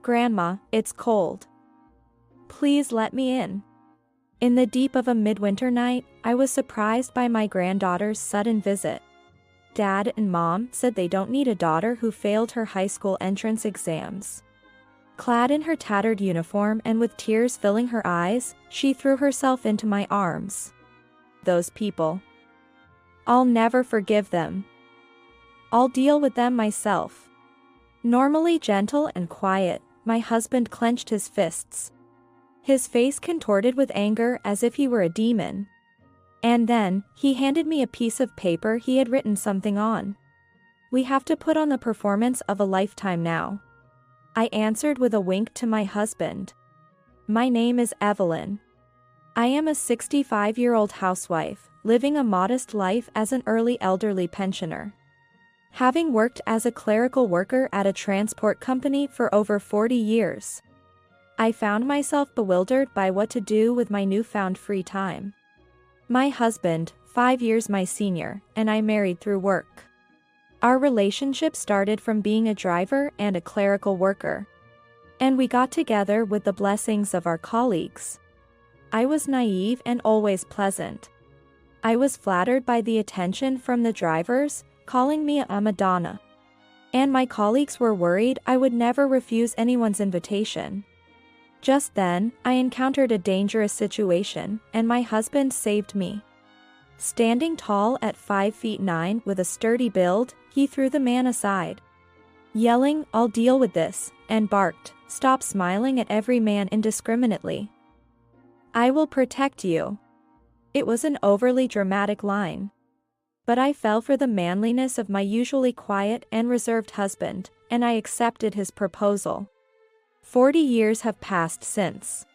"Grandma, it's cold. Please let me in." In the deep of a midwinter night, I was surprised by my granddaughter's sudden visit. Dad and Mom said they don't need a daughter who failed her high school entrance exams. Clad in her tattered uniform and with tears filling her eyes, she threw herself into my arms. "Those people. I'll never forgive them. I'll deal with them myself." Normally gentle and quiet, my husband clenched his fists. His face contorted with anger as if he were a demon. And then, he handed me a piece of paper he had written something on. "We have to put on the performance of a lifetime now." I answered with a wink to my husband. "My name is Evelyn. I am a 65-year-old housewife, living a modest life as an early elderly pensioner. Having worked as a clerical worker at a transport company for over 40 years, I found myself bewildered by what to do with my newfound free time. My husband, 5 years my senior, and I married through work. Our relationship started from being a driver and a clerical worker. And we got together with the blessings of our colleagues. I was naive and always pleasant. I was flattered by the attention from the drivers, calling me a Madonna. And my colleagues were worried I would never refuse anyone's invitation. Just then, I encountered a dangerous situation, and my husband saved me. Standing tall at 5 feet 9 with a sturdy build, he threw the man aside, yelling, "I'll deal with this," and barked, "Stop smiling at every man indiscriminately. I will protect you." It was an overly dramatic line. But I fell for the manliness of my usually quiet and reserved husband, and I accepted his proposal. 40 years have passed since.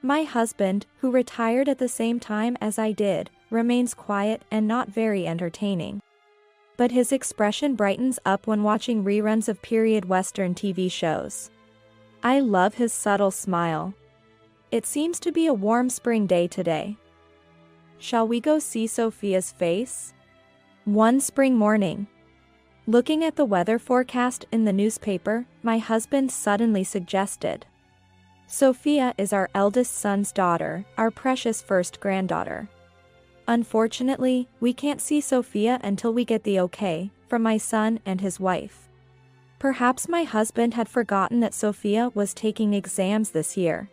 My husband, who retired at the same time as I did, remains quiet and not very entertaining. But his expression brightens up when watching reruns of period Western TV shows. I love his subtle smile. It seems to be a warm spring day today. Shall we go see Sophia's face? One spring morning, looking at the weather forecast in the newspaper, my husband suddenly suggested, "Sophia is our eldest son's daughter, our precious first granddaughter. Unfortunately, we can't see Sophia until we get the okay from my son and his wife." Perhaps my husband had forgotten that Sophia was taking exams this year.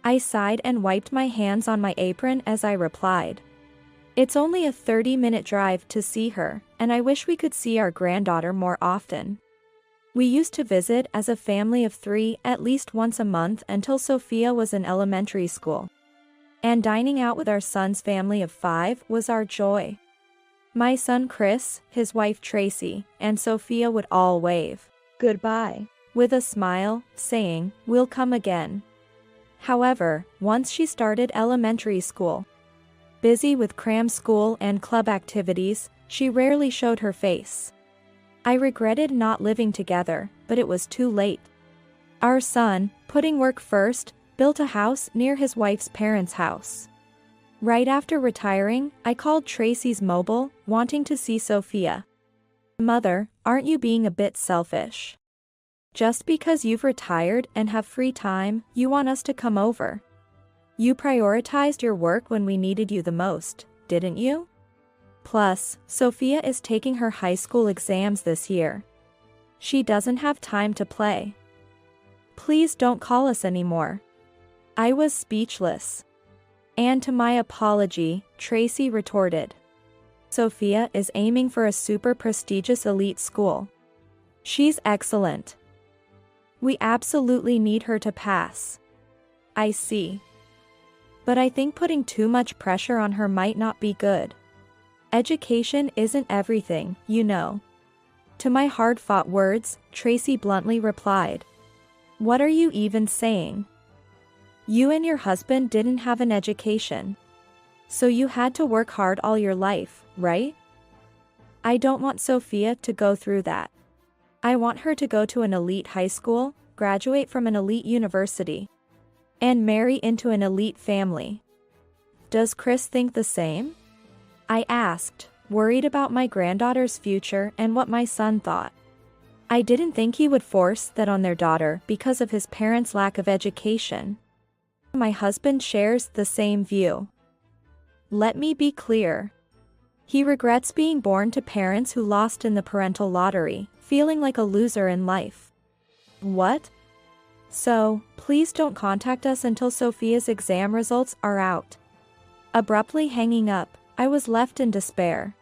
I sighed and wiped my hands on my apron as I replied, "It's only a 30-minute drive to see her, and I wish we could see our granddaughter more often. We used to visit as a family of 3 at least once a month until Sophia was in elementary school. And dining out with our son's family of 5 was our joy. My son Chris, his wife Tracy, and Sophia would all wave goodbye with a smile, saying, 'We'll come again.' However, once she started elementary school, busy with cram school and club activities, she rarely showed her face. I regretted not living together, but it was too late. Our son, putting work first, built a house near his wife's parents' house. Right after retiring, I called Tracy's mobile, wanting to see Sophia. 'Mother, aren't you being a bit selfish? Just because you've retired and have free time, you want us to come over. You prioritized your work when we needed you the most, didn't you? Plus, Sophia is taking her high school exams this year. She doesn't have time to play. Please don't call us anymore.' I was speechless. And to my apology, Tracy retorted, 'Sophia is aiming for a super prestigious elite school. She's excellent. We absolutely need her to pass.' I see. But I think putting too much pressure on her might not be good. Education isn't everything, you know." To my hard-fought words, Tracy bluntly replied, "What are you even saying? You and your husband didn't have an education. So you had to work hard all your life, right? I don't want Sophia to go through that. I want her to go to an elite high school, graduate from an elite university, and marry into an elite family. Does Chris think the same?" I asked, worried about my granddaughter's future and what my son thought. I didn't think he would force that on their daughter because of his parents' lack of education. My husband shares the same view. Let me be clear. He regrets being born to parents who lost in the parental lottery, feeling like a loser in life. What? So, please don't contact us until Sophia's exam results are out. Abruptly hanging up, I was left in despair.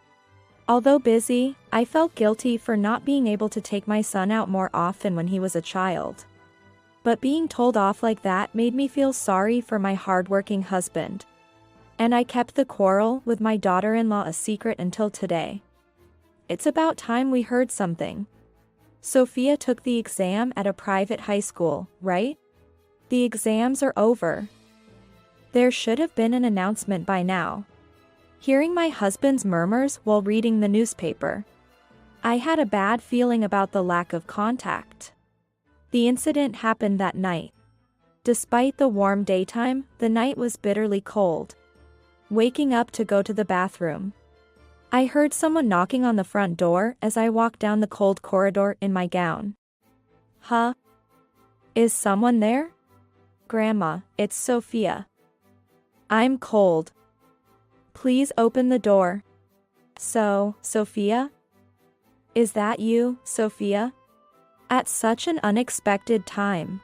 Although busy, I felt guilty for not being able to take my son out more often when he was a child. But being told off like that made me feel sorry for my hardworking husband. And I kept the quarrel with my daughter-in-law a secret until today. It's about time we heard something. Sophia took the exam at a private high school, right? The exams are over. There should have been an announcement by now. Hearing my husband's murmurs while reading the newspaper, I had a bad feeling about the lack of contact. The incident happened that night. Despite the warm daytime, the night was bitterly cold. Waking up to go to the bathroom, I heard someone knocking on the front door as I walked down the cold corridor in my gown. Huh? Is someone there? Grandma, it's Sophia. I'm cold. Please open the door. Sophia? Is that you, Sophia? At such an unexpected time.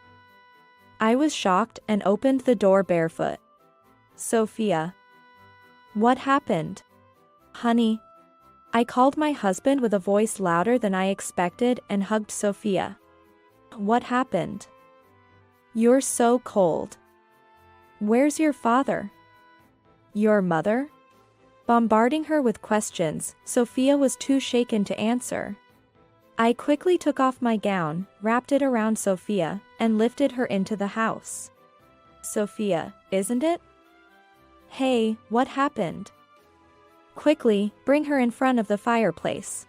I was shocked and opened the door barefoot. Sophia. What happened? Honey. I called my husband with a voice louder than I expected and hugged Sophia. What happened? You're so cold. Where's your father? Your mother? Bombarding her with questions, Sophia was too shaken to answer. I quickly took off my gown, wrapped it around Sophia, and lifted her into the house. Sophia, isn't it? Hey, what happened? Quickly, bring her in front of the fireplace.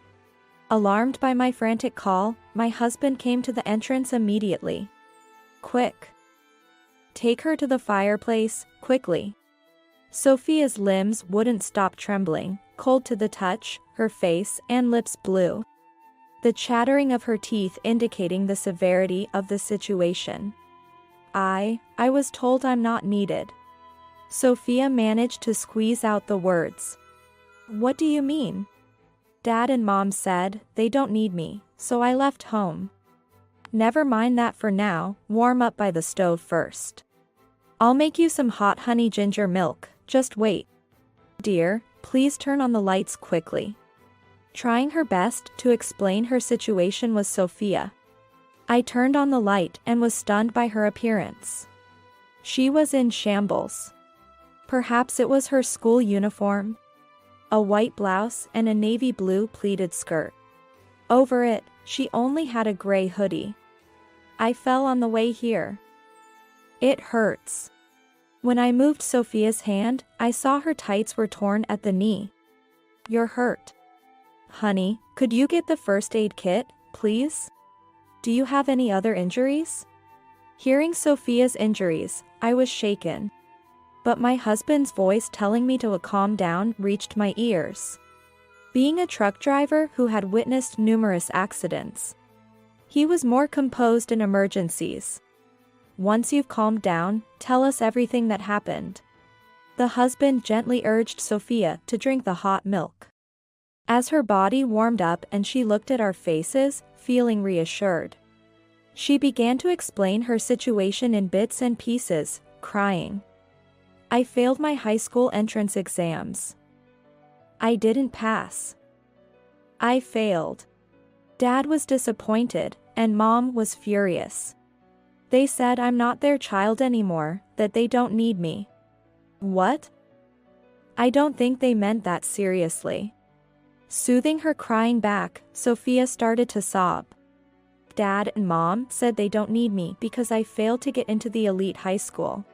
Alarmed by my frantic call, my husband came to the entrance immediately. Quick. Take her to the fireplace, quickly. Sophia's limbs wouldn't stop trembling, cold to the touch, her face and lips blue. The chattering of her teeth indicating the severity of the situation. I was told I'm not needed. Sophia managed to squeeze out the words. What do you mean? Dad and Mom said they don't need me, so I left home. Never mind that for now, warm up by the stove first. I'll make you some hot honey ginger milk, just wait. Dear, please turn on the lights quickly. Trying her best to explain her situation was Sophia. I turned on the light and was stunned by her appearance. She was in shambles. Perhaps it was her school uniform. A white blouse and a navy blue pleated skirt. Over it, she only had a gray hoodie. I fell on the way here. It hurts. When I moved Sophia's hand, I saw her tights were torn at the knee. You're hurt. Honey, could you get the first aid kit, please? Do you have any other injuries? Hearing Sophia's injuries, I was shaken. But my husband's voice telling me to calm down reached my ears. Being a truck driver who had witnessed numerous accidents, he was more composed in emergencies. Once you've calmed down, tell us everything that happened. The husband gently urged Sophia to drink the hot milk. As her body warmed up and she looked at our faces, feeling reassured, she began to explain her situation in bits and pieces, crying. I failed my high school entrance exams. I didn't pass. I failed. Dad was disappointed, and Mom was furious. They said I'm not their child anymore, that they don't need me. What? I don't think they meant that seriously. Soothing her crying back, Sophia started to sob. Dad and Mom said they don't need me because I failed to get into the elite high school.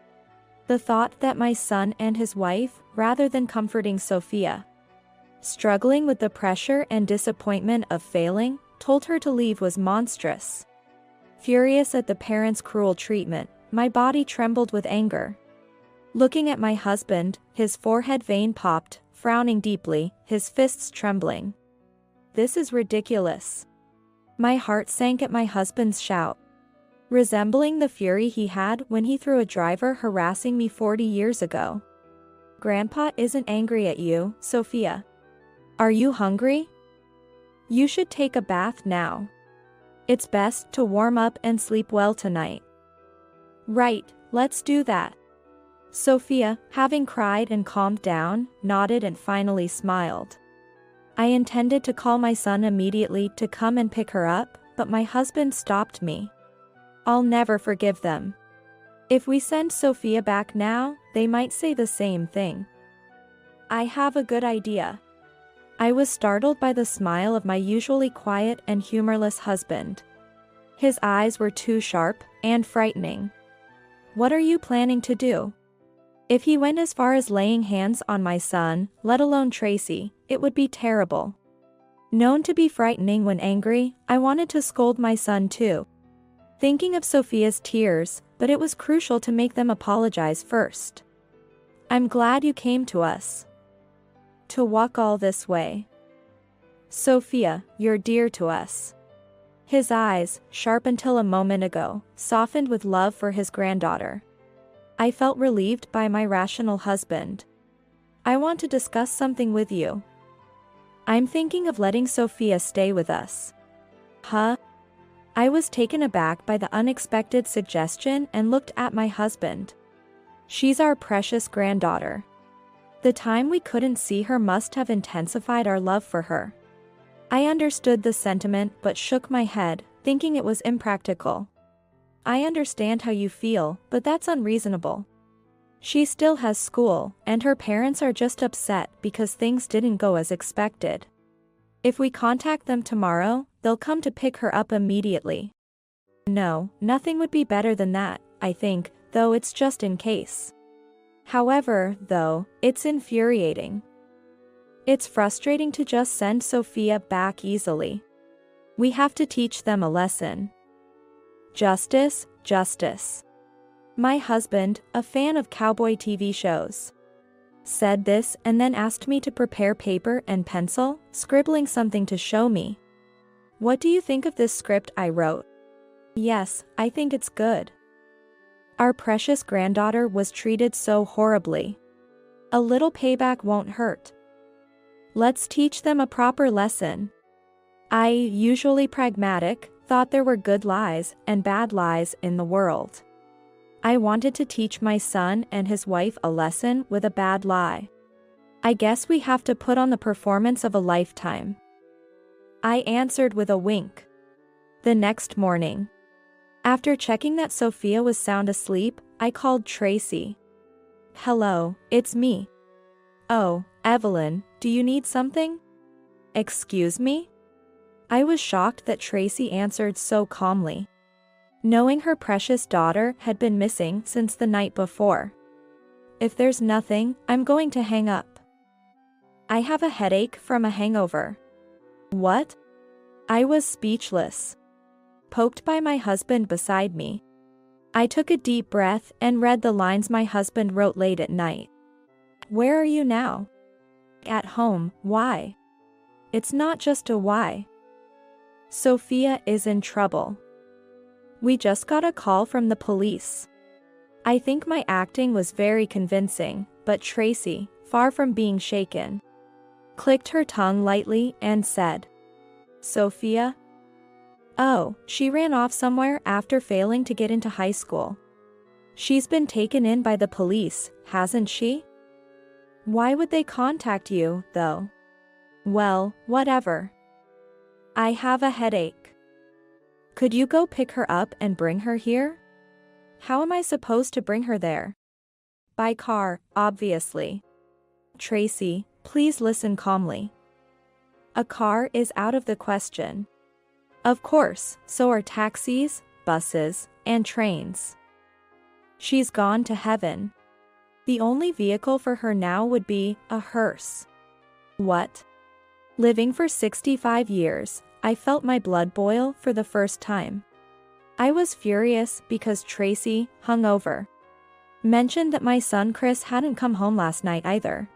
The thought that my son and his wife, rather than comforting Sophia, struggling with the pressure and disappointment of failing, told her to leave was monstrous. Furious at the parents' cruel treatment, my body trembled with anger. Looking at my husband, his forehead vein popped, frowning deeply, his fists trembling. This is ridiculous. My heart sank at my husband's shout, resembling the fury he had when he threw a driver harassing me 40 years ago. Grandpa isn't angry at you, Sophia. Are you hungry? You should take a bath now. It's best to warm up and sleep well tonight. Right, let's do that. Sophia, having cried and calmed down, nodded and finally smiled. I intended to call my son immediately to come and pick her up, but my husband stopped me. I'll never forgive them. If we send Sophia back now, they might say the same thing. I have a good idea. I was startled by the smile of my usually quiet and humorless husband. His eyes were too sharp and frightening. What are you planning to do? If he went as far as laying hands on my son, let alone Tracy, it would be terrible. Known to be frightening when angry, I wanted to scold my son too, thinking of Sophia's tears, but it was crucial to make them apologize first. I'm glad you came to us. To walk all this way. Sophia, you're dear to us. His eyes, sharp until a moment ago, softened with love for his granddaughter. I felt relieved by my rational husband. I want to discuss something with you. I'm thinking of letting Sophia stay with us. Huh? I was taken aback by the unexpected suggestion and looked at my husband. She's our precious granddaughter. The time we couldn't see her must have intensified our love for her. I understood the sentiment but shook my head, thinking it was impractical. I understand how you feel, but that's unreasonable. She still has school, and her parents are just upset because things didn't go as expected. If we contact them tomorrow, they'll come to pick her up immediately. No, nothing would be better than that, I think, though it's just in case. However, though, it's infuriating. It's frustrating to just send Sophia back easily. We have to teach them a lesson. Justice, justice. My husband, a fan of cowboy TV shows, said this and then asked me to prepare paper and pencil, scribbling something to show me. What do you think of this script I wrote? Yes, I think it's good. Our precious granddaughter was treated so horribly. A little payback won't hurt. Let's teach them a proper lesson. I, usually pragmatic, thought there were good lies and bad lies in the world. I wanted to teach my son and his wife a lesson with a bad lie. I guess we have to put on the performance of a lifetime. I answered with a wink. The next morning, after checking that Sophia was sound asleep, I called Tracy. Hello, it's me. Oh, Evelyn, do you need something? Excuse me? I was shocked that Tracy answered so calmly, knowing her precious daughter had been missing since the night before. If there's nothing, I'm going to hang up. I have a headache from a hangover. What? I was speechless, poked by my husband beside me. I took a deep breath and read the lines my husband wrote late at night. Where are you now? At home. Why? It's not just a why. Sophia is in trouble. We just got a call from the police. I think my acting was very convincing, but Tracy, far from being shaken, clicked her tongue lightly and said, Sophia? Oh, she ran off somewhere after failing to get into high school. She's been taken in by the police, hasn't she? Why would they contact you, though? Well, whatever. I have a headache. Could you go pick her up and bring her here? How am I supposed to bring her there? By car, obviously. Tracy, please listen calmly. A car is out of the question. Of course, so are taxis, buses, and trains. She's gone to heaven. The only vehicle for her now would be a hearse. What? Living for 65 years, I felt my blood boil for the first time. I was furious because Tracy, hungover, mentioned that my son Chris hadn't come home last night either.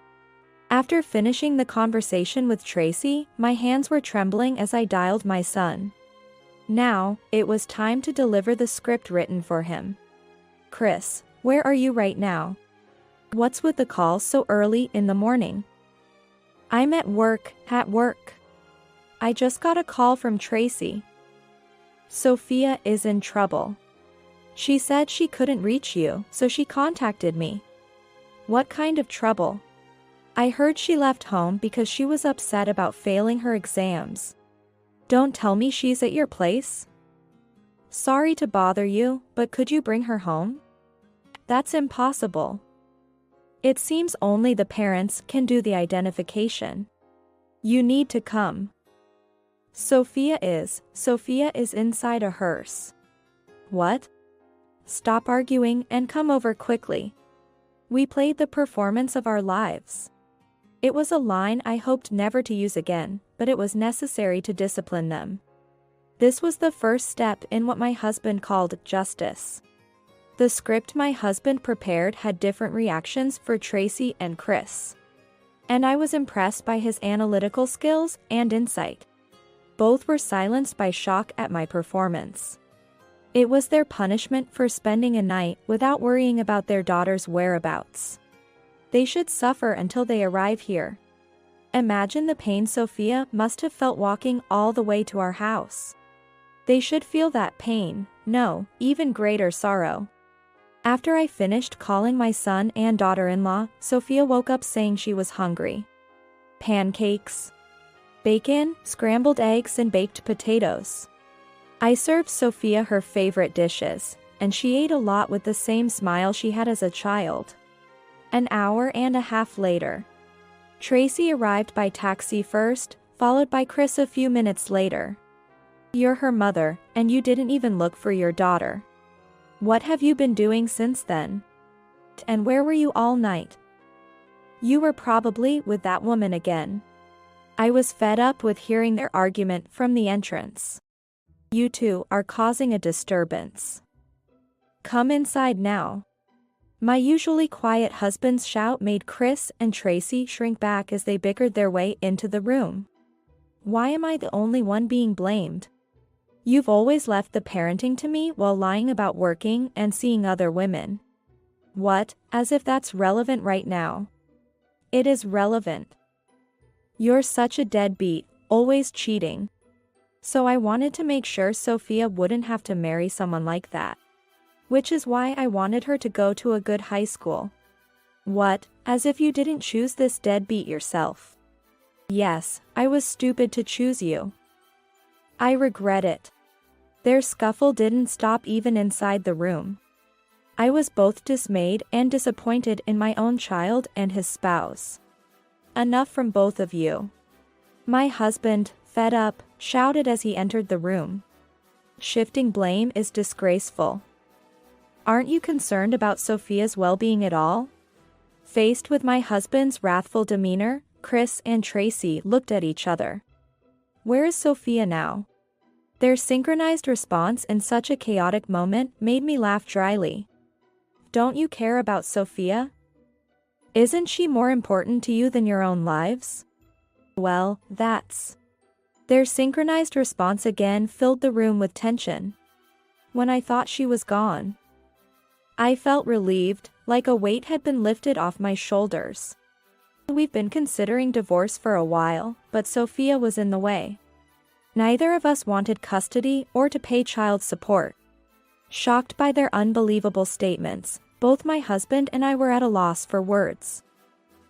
After finishing the conversation with Tracy, my hands were trembling as I dialed my son. Now, it was time to deliver the script written for him. Chris, where are you right now? What's with the call so early in the morning? I'm at work. I just got a call from Tracy. Sophia is in trouble. She said she couldn't reach you, so she contacted me. What kind of trouble? I heard she left home because she was upset about failing her exams. Don't tell me she's at your place? Sorry to bother you, but could you bring her home? That's impossible. It seems only the parents can do the identification. You need to come. Sophia is inside a hearse. What? Stop arguing and come over quickly. We played the performance of our lives. It was a line I hoped never to use again, but it was necessary to discipline them. This was the first step in what my husband called justice. The script my husband prepared had different reactions for Tracy and Chris. And I was impressed by his analytical skills and insight. Both were silenced by shock at my performance. It was their punishment for spending a night without worrying about their daughter's whereabouts. They should suffer until they arrive here. Imagine the pain Sophia must have felt walking all the way to our house. They should feel that pain, no, even greater sorrow. After I finished calling my son and daughter-in-law, Sophia woke up saying she was hungry. Pancakes, bacon, scrambled eggs and baked potatoes. I served Sophia her favorite dishes, and she ate a lot with the same smile she had as a child. An hour and a half later, Tracy arrived by taxi first, followed by Chris a few minutes later. You're her mother, and you didn't even look for your daughter. What have you been doing since then? And where were you all night? You were probably with that woman again. I was fed up with hearing their argument from the entrance. You two are causing a disturbance. Come inside now. My usually quiet husband's shout made Chris and Tracy shrink back as they bickered their way into the room. Why am I the only one being blamed? You've always left the parenting to me while lying about working and seeing other women. What, as if that's relevant right now? It is relevant. You're such a deadbeat, always cheating. So I wanted to make sure Sophia wouldn't have to marry someone like that. Which is why I wanted her to go to a good high school. What, as if you didn't choose this deadbeat yourself? Yes, I was stupid to choose you. I regret it. Their scuffle didn't stop even inside the room. I was both dismayed and disappointed in my own child and his spouse. Enough from both of you. My husband, fed up, shouted as he entered the room. Shifting blame is disgraceful. Aren't you concerned about Sophia's well-being at all? Faced with my husband's wrathful demeanor, Chris and Tracy looked at each other. Where is Sophia now? Their synchronized response in such a chaotic moment made me laugh dryly. Don't you care about Sophia? Isn't she more important to you than your own lives? Well, that's... Their synchronized response again filled the room with tension. When I thought she was gone, I felt relieved, like a weight had been lifted off my shoulders. We've been considering divorce for a while, but Sophia was in the way. Neither of us wanted custody or to pay child support. Shocked by their unbelievable statements, both my husband and I were at a loss for words.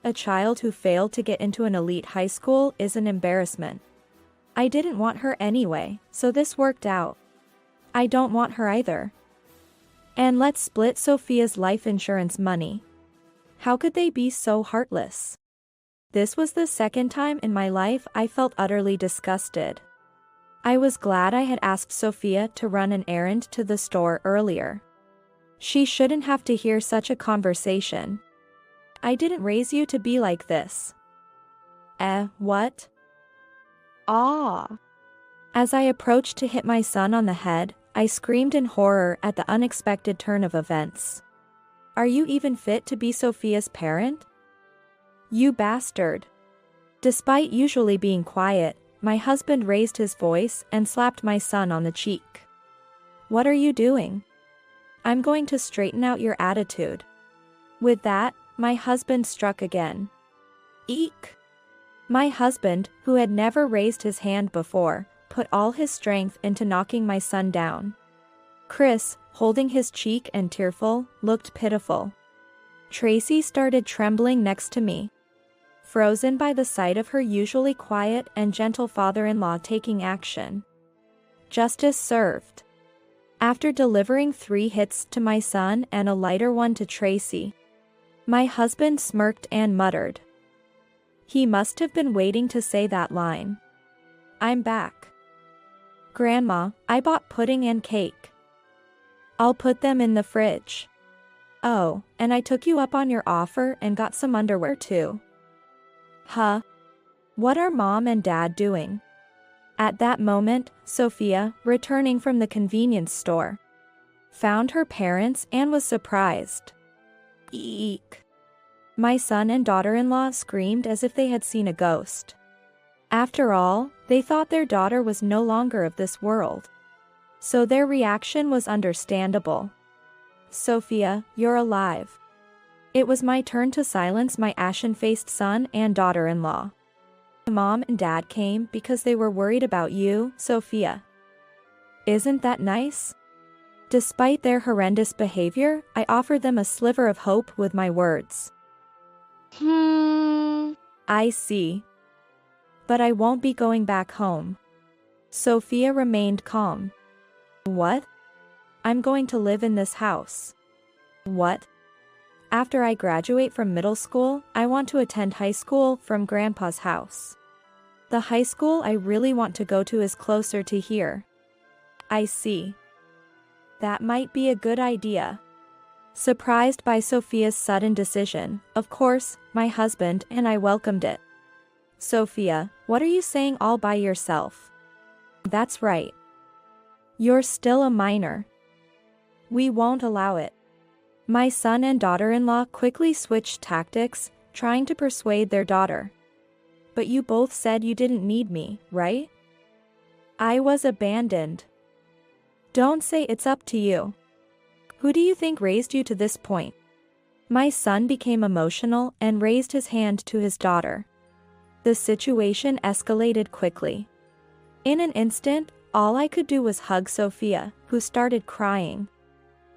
A child who failed to get into an elite high school is an embarrassment. I didn't want her anyway, so this worked out. I don't want her either. And let's split Sophia's life insurance money. How could they be so heartless? This was the second time in my life I felt utterly disgusted. I was glad I had asked Sophia to run an errand to the store earlier. She shouldn't have to hear such a conversation. I didn't raise you to be like this. What? Ah. As I approached to hit my son on the head, I screamed in horror at the unexpected turn of events. Are you even fit to be Sophia's parent? You bastard. Despite usually being quiet, my husband raised his voice and slapped my son on the cheek. "What are you doing? I'm going to straighten out your attitude." With that, my husband struck again. Eek! My husband, who had never raised his hand before, put all his strength into knocking my son down. Chris, holding his cheek and tearful, looked pitiful. Tracy started trembling next to me, frozen by the sight of her usually quiet and gentle father-in-law taking action. Justice served. After delivering 3 hits to my son and a lighter one to Tracy, my husband smirked and muttered. He must have been waiting to say that line. "I'm back. Grandma, I bought pudding and cake. I'll put them in the fridge. Oh, and I took you up on your offer and got some underwear too." Huh? What are Mom and Dad doing? At that moment, Sophia, returning from the convenience store, found her parents and was surprised. Eek! My son and daughter-in-law screamed as if they had seen a ghost. After all, they thought their daughter was no longer of this world, so their reaction was understandable. "Sophia, you're alive." It was my turn to silence my ashen-faced son and daughter-in-law. "Mom and Dad came because they were worried about you, Sophia. Isn't that nice?" Despite their horrendous behavior, I offered them a sliver of hope with my words. I see. But I won't be going back home." Sophia remained calm. "What? I'm going to live in this house." "What? After I graduate from middle school, I want to attend high school from Grandpa's house. The high school I really want to go to is closer to here." "I see. That might be a good idea." Surprised by Sophia's sudden decision, of course, my husband and I welcomed it. "Sophia, what are you saying all by yourself?" "That's right. You're still a minor. We won't allow it." My son and daughter-in-law quickly switched tactics, trying to persuade their daughter. "But you both said you didn't need me, right? I was abandoned." "Don't say it's up to you. Who do you think raised you to this point?" My son became emotional and raised his hand to his daughter. The situation escalated quickly. In an instant, all I could do was hug Sophia, who started crying,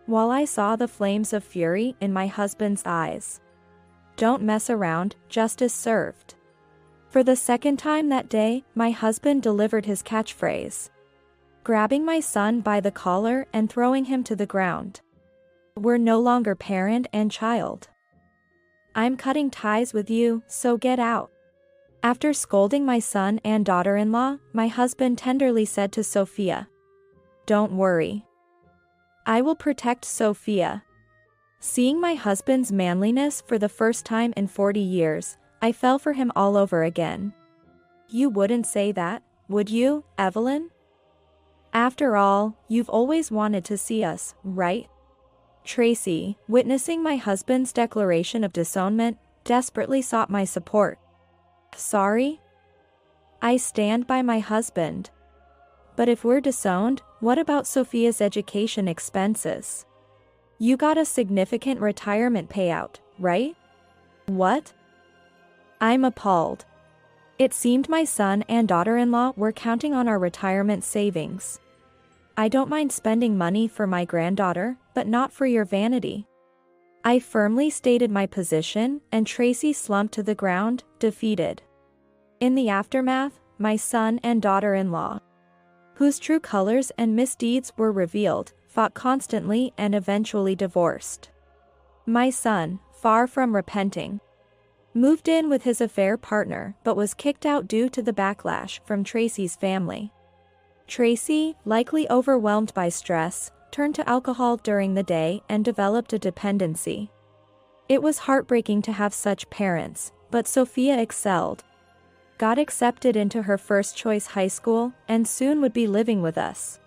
while I saw the flames of fury in my husband's eyes. Don't mess around, justice served. For the second time that day, my husband delivered his catchphrase, grabbing my son by the collar and throwing him to the ground. "We're no longer parent and child. I'm cutting ties with you, so get out." After scolding my son and daughter-in-law, my husband tenderly said to Sophia, "Don't worry. I will protect Sophia." Seeing my husband's manliness for the first time in 40 years, I fell for him all over again. "You wouldn't say that, would you, Evelyn? After all, you've always wanted to see us, right?" Tracy, witnessing my husband's declaration of disownment, desperately sought my support. "Sorry? I stand by my husband. But if we're disowned, what about Sophia's education expenses? You got a significant retirement payout, right?" "What?" I'm appalled. It seemed my son and daughter-in-law were counting on our retirement savings. "I don't mind spending money for my granddaughter, but not for your vanity." I firmly stated my position, and Tracy slumped to the ground, defeated. In the aftermath, my son and daughter-in-law, whose true colors and misdeeds were revealed, fought constantly and eventually divorced. My son, far from repenting, moved in with his affair partner but was kicked out due to the backlash from Tracy's family. Tracy, likely overwhelmed by stress, turned to alcohol during the day and developed a dependency. It was heartbreaking to have such parents, but Sophia excelled, got accepted into her first-choice high school, and soon would be living with us.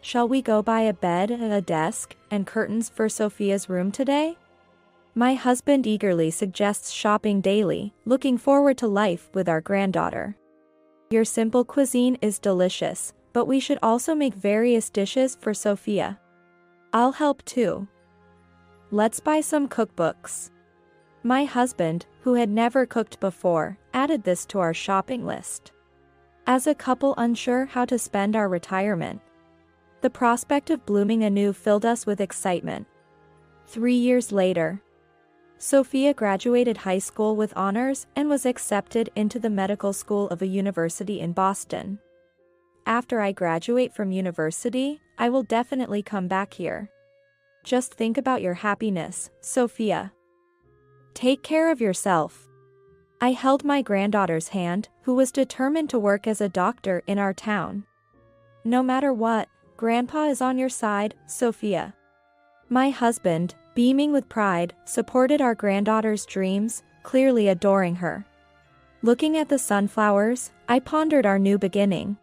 Shall we go buy a bed, a desk, and curtains for Sophia's room today? My husband eagerly suggests shopping daily, looking forward to life with our granddaughter. Your simple cuisine is delicious, but we should also make various dishes for Sophia. I'll help too. Let's buy some cookbooks. My husband, who had never cooked before, added this to our shopping list. As a couple unsure how to spend our retirement, the prospect of blooming anew filled us with excitement. 3 years later, Sophia graduated high school with honors and was accepted into the medical school of a university in Boston. After I graduate from university, I will definitely come back here. Just think about your happiness, Sophia. Take care of yourself. I held my granddaughter's hand, who was determined to work as a doctor in our town. No matter what, Grandpa is on your side, Sophia. My husband, beaming with pride, supported our granddaughter's dreams, clearly adoring her. Looking at the sunflowers, I pondered our new beginning.